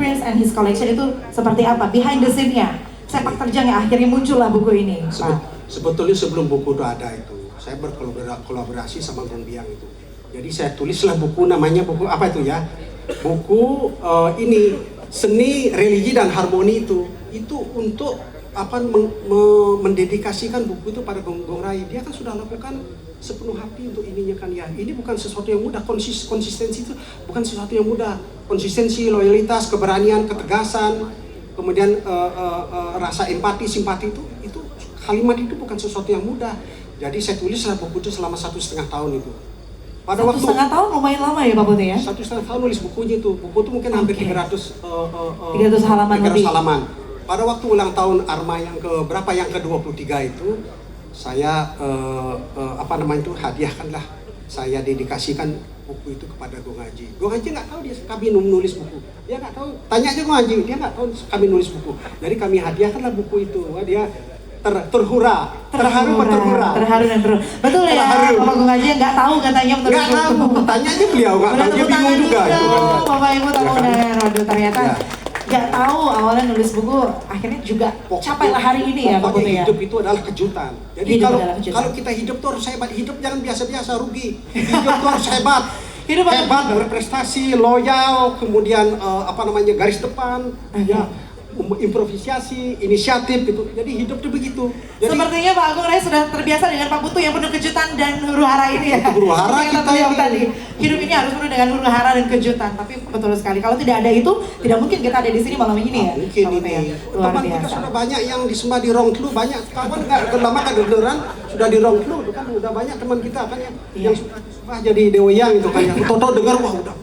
Prince and his collection itu seperti apa? Behind the scene-nya, sepak terjang yang akhirnya muncullah buku ini. Sebetulnya sebelum buku itu ada itu, saya berkolaborasi sama Gon Biang itu. Jadi saya tulislah buku, namanya buku apa itu ya? Buku ini Seni, Religi dan Harmoni itu untuk apa mendedikasikan buku itu pada Gong Rai. Dia kan sudah lakukan sepenuh hati untuk ininya kan ya. Ini bukan sesuatu yang mudah, konsistensi itu bukan sesuatu yang mudah. Konsistensi, loyalitas, keberanian, ketegasan, kemudian rasa empati, simpati itu kalimat itu bukan sesuatu yang mudah. Jadi saya tulislah buku itu selama 1,5 tahun itu. Pada waktu 1,5 tahun lumayan lama ya Pak Putu ya? 1,5 tahun nulis bukunya itu. Buku itu mungkin hampir 300 halaman lebih. Pada waktu ulang tahun ARMA yang ke-berapa, yang ke-23 itu, saya hadiahkanlah, saya dedikasikan buku itu kepada Gong Haji. Gong Haji nggak tahu kami nulis buku, dia nggak tahu. Tanya aja Gong Haji, dia nggak tahu kami nulis buku. Jadi kami hadiahkanlah buku itu. Wah, dia terharu. Betul ya, Bapak Gong Haji nggak tahu katanya menulis buku. Nggak tahu, tanya aja beliau, nggak tahu, dia bingung juga itu kan. Bapak Ibu tepuk tangan, waduh ternyata nggak tahu awalnya nulis buku, akhirnya juga capailah hari ini ya Pak Putu ya. Hidup itu adalah kejutan. Jadi kalau kita hidup tuh harus hebat. Hidup jangan biasa-biasa, rugi. Hidup tuh harus hebat. Hebat, berprestasi, loyal, kemudian garis depan, ya, improvisasi, inisiatif gitu. Jadi hidup tuh begitu. Jadi, sepertinya Pak Agung Rai sudah terbiasa dengan Pak Putu yang penuh kejutan dan huru hara ini ya. Huru hara kita yang tadi. Hidup ini harus penuh dengan huru hara dan kejutan. Tapi betul sekali, kalau tidak ada itu, tidak mungkin kita ada di sini malam ini ya. Mungkin ini. Teman kita sudah banyak yang disembah di Rongklu, banyak kawan nggak lama kedengeran sudah di Rongklu, kan udah banyak teman kita kan yang sudah jadi Deweyang itu kan ya. Toto dengar wah udah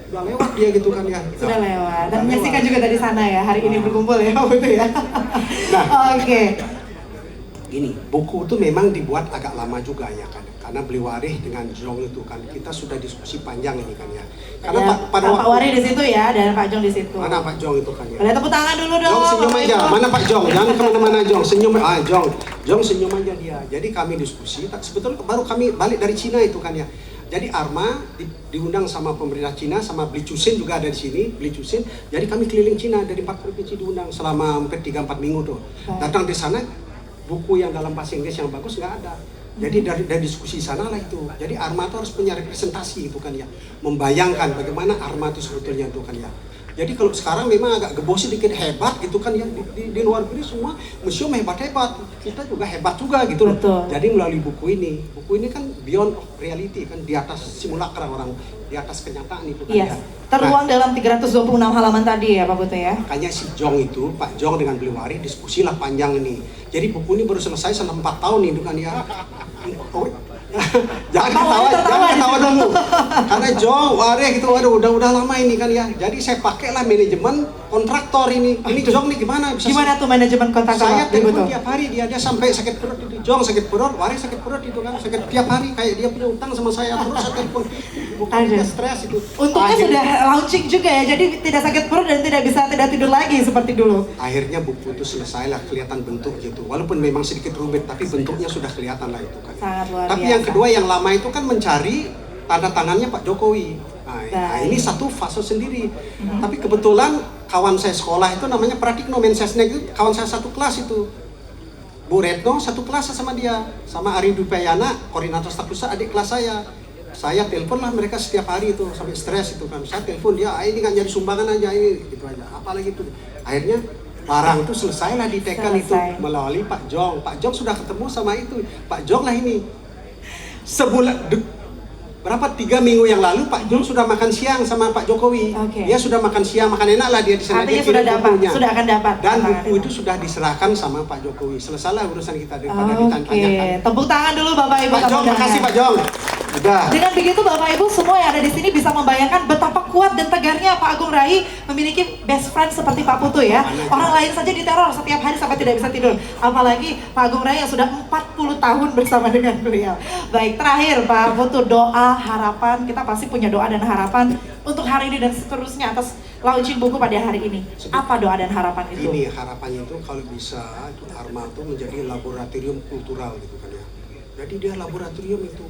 lewat dia gitu kan ya. Sudah lewat. Dan menyaksikan juga dari sana ya, hari ini berkumpul ya Pak Putu ya. Nah, oke. Gini, buku itu memang dibuat agak lama juga ya kan. Karena Beli Warih dengan Jong itu kan kita sudah diskusi panjang ini kan ya. Karena Pak Warih di situ ya, dan Pak Jong di situ. Mana Pak Jong itu kan ya. Boleh tepuk tangan dulu dong. Jong senyum aja. Mana Pak Jong? Jangan kemana-mana Jong. Senyum. Jong senyum aja dia. Jadi kami diskusi. Sebetulnya baru kami balik dari Cina itu kan ya. Jadi ARMA diundang sama pemerintah Cina, sama Bli Cusin juga ada di sini, Bli Cusin. Jadi kami keliling Cina dari 4 provinsi diundang selama hampir 3-4 minggu tuh. Datang di sana, buku yang dalam bahasa Inggris yang bagus nggak ada. Jadi dari diskusi sana lah itu. Jadi ARMA itu harus punya representasi itu kan ya. Membayangkan bagaimana ARMA itu sebetulnya itu kan ya. Jadi kalau sekarang memang agak gebosi dikit, hebat gitu kan ya, di luar negeri semua museum hebat-hebat, kita juga hebat juga gitu loh. Jadi melalui buku ini kan beyond reality kan, di atas simulakra orang, di atas kenyataan itu kan ya. Terluang dalam 326 halaman tadi ya Pak Putu ya. Makanya si Jong itu, Pak Jong dengan Beli Warih diskusilah panjang ini. Jadi buku ini baru selesai selama 4 tahun itu kan ya. Jangan ketawa dulu. Karena Jong, Warih gitu, udah lama ini kan ya. Jadi saya pakailah manajemen kontraktor ini. Ini Jong nih gimana? Gimana tuh manajemen kontraktor? Saya telepon tiap hari, dia sampai sakit perut itu. Jong sakit perut, Warih sakit perut itu kan, sakit tiap hari, kayak dia punya utang sama saya, terus saya telepon. Bukan dia stres itu. Untungnya sudah launching juga ya, jadi tidak sakit perut dan tidak tidur lagi seperti dulu. Akhirnya buku itu selesai lah, kelihatan bentuk gitu. Walaupun memang sedikit rumit, tapi bentuknya sudah kelihatan lah itu kan. Sangat luar biasa. Tapi yang kedua, yang lama itu kan mencari tanda tangannya Pak Jokowi. Nah ini satu fase sendiri. Tapi kebetulan kawan saya sekolah itu namanya Pratikno Mensesnek itu, kawan saya satu kelas itu. Bu Retno satu kelas sama dia, sama Ari Dupayana, koordinator staf pusat, adik kelas saya. Saya telepon lah mereka setiap hari itu, sampai stres itu kan. Saya telepon dia, ini kan nyari sumbangan aja ini, gitu aja. Apalagi itu. Akhirnya barang itu selesai lah ditekan itu melalui Pak Jong. Pak Jong sudah ketemu sama itu. Pak Jong lah ini. Berapa 3 minggu yang lalu Pak Jong sudah makan siang sama Pak Jokowi. Dia sudah makan siang, makan enak lah dia di sana. Artinya sudah akan dapat. Dan buku itu sudah diserahkan sama Pak Jokowi. Selesailah urusan kita daripada ditanya-tanyakan. Tepuk tangan dulu Bapak Ibu. Pak Jong, makasih Pak Jong. Udah. Dengan begitu Bapak Ibu semua yang ada di sini bisa membayangkan betapa kuat dan tegarnya Pak Agung Rai memiliki best friend seperti Pak Putu ya. Orang lain saja diteror setiap hari sampai tidak bisa tidur. Apalagi Pak Agung Rai yang sudah 40 tahun bersama dengan beliau. Baik, terakhir Pak Putu, doa, harapan, kita pasti punya doa dan harapan untuk hari ini dan seterusnya atas launching buku pada hari ini. Apa doa dan harapan itu? Ini harapannya itu kalau bisa ARMA itu menjadi laboratorium kultural gitu kan ya. Jadi dia laboratorium itu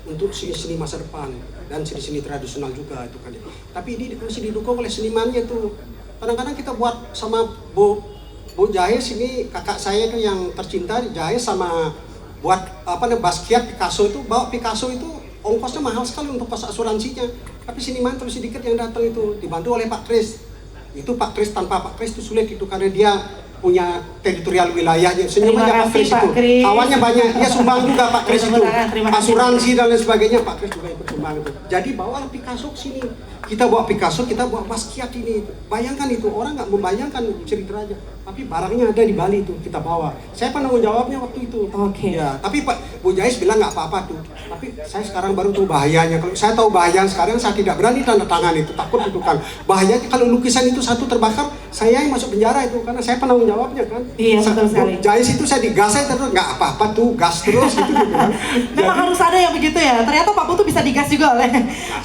untuk seni-seni masa depan dan seni-seni tradisional juga itu kan ya. Tapi ini masih didukung oleh senimannya tuh. Kadang-kadang kita buat sama Bu Jahis ini, kakak saya itu yang tercinta, Jahis sama buat apa namanya Basquiat, Picasso itu, bawa Picasso itu ongkosnya mahal sekali untuk pas asuransinya. Tapi siniman terus sedikit yang datang itu dibantu oleh Pak Kris. Itu Pak Kris, tanpa Pak Kris itu sulit itu karena dia punya teritorial wilayahnya. Senyum aja Pak Kris itu. Kawannya banyak, dia sumbang juga Pak Kris itu. Asuransi dan lain sebagainya Pak Kris juga ikut sumbang itu. Jadi bawa Picasso ke sini. Kita bawa Picasso, kita bawa Basquiat ini. Bayangkan itu, orang nggak membayangkan cerita aja. Tapi barangnya ada di Bali itu, kita bawa. Saya penanggung jawabnya waktu itu. Oke. Ya, tapi Pak Bu Jais bilang nggak apa-apa tuh. Tapi saya sekarang baru tahu bahayanya. Kalau saya tahu bahaya sekarang, saya tidak berani tanda tangan itu. Takut itu kan. Bahayanya kalau lukisan itu satu terbakar, saya yang masuk penjara itu. Karena saya penanggung jawabnya kan. Iya, betul sekali. Bu Jais itu saya digas, saya terus nggak apa-apa tuh, gas terus gitu. Kan. Memang harus ada yang begitu ya. Ternyata Pak Putu bisa digas juga oleh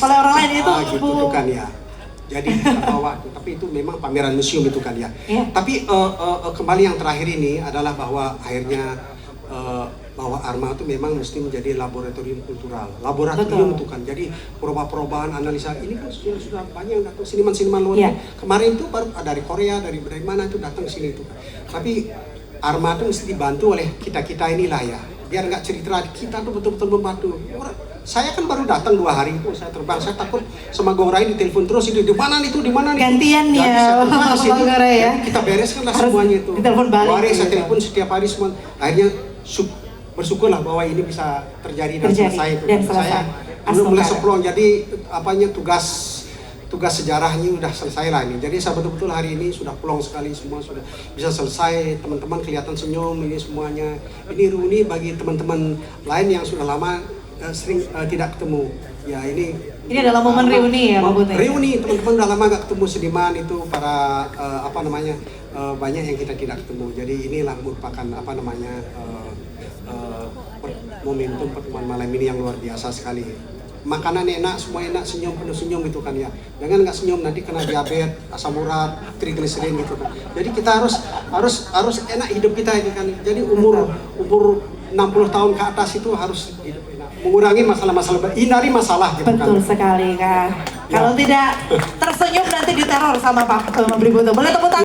orang lain itu. Gitu kan ya. Jadi kita bawa itu, tapi itu memang pameran museum itu kan ya. Yeah. Tapi kembali yang terakhir ini adalah bahwa akhirnya bahwa Arma itu memang mesti menjadi laboratorium kultural. Laboratorium itu kan. Jadi perubahan-perubahan analisa ini kan sudah banyak yang datang seniman-seniman luar. Yeah. Kemarin itu baru dari Korea, dari mana itu datang ke sini itu. Tapi Arma itu mesti dibantu oleh kita-kita inilah ya. Biar nggak cerita kita tuh betul-betul membantu. Saya kan baru datang 2 hari itu, saya terbang, saya takut sama Gong Rai ditelepon terus itu di mana nih, gantian ya Bang Rai ya. Kita bereskanlah semuanya itu. Ditelepon balik. Hari saya telepon setiap hari semua. Akhirnya bersyukurlah bahwa ini bisa terjadi dan selesai itu. Saya mulai seplong, jadi apanya tugas sejarahnya udah selesai lah ini. Jadi saya betul-betul hari ini sudah plong sekali, semua sudah bisa selesai. Teman-teman kelihatan senyum ini semuanya. Ini reuni bagi teman-teman lain yang sudah lama sering tidak ketemu. Ya ini adalah momen reuni ya Pak Putu. Reuni teman-teman udah lama gak ketemu seniman itu para banyak yang kita tidak ketemu. Jadi inilah merupakan momentum pertemuan malam ini yang luar biasa sekali. Makanan enak, semua enak, senyum penuh senyum gitu kan ya. Jangan nggak senyum nanti kena diabetes, asam urat, trigliserin gitu kan. Jadi kita harus enak hidup kita ini kan. Jadi umur 60 tahun ke atas itu harus hidup enak. Mengurangi masalah-masalah, hindari masalah gitu kan. Betul sekali Kak. Kalau tidak tersenyum nanti diteror sama Pak Bri Putu. Boleh tepuk tangan.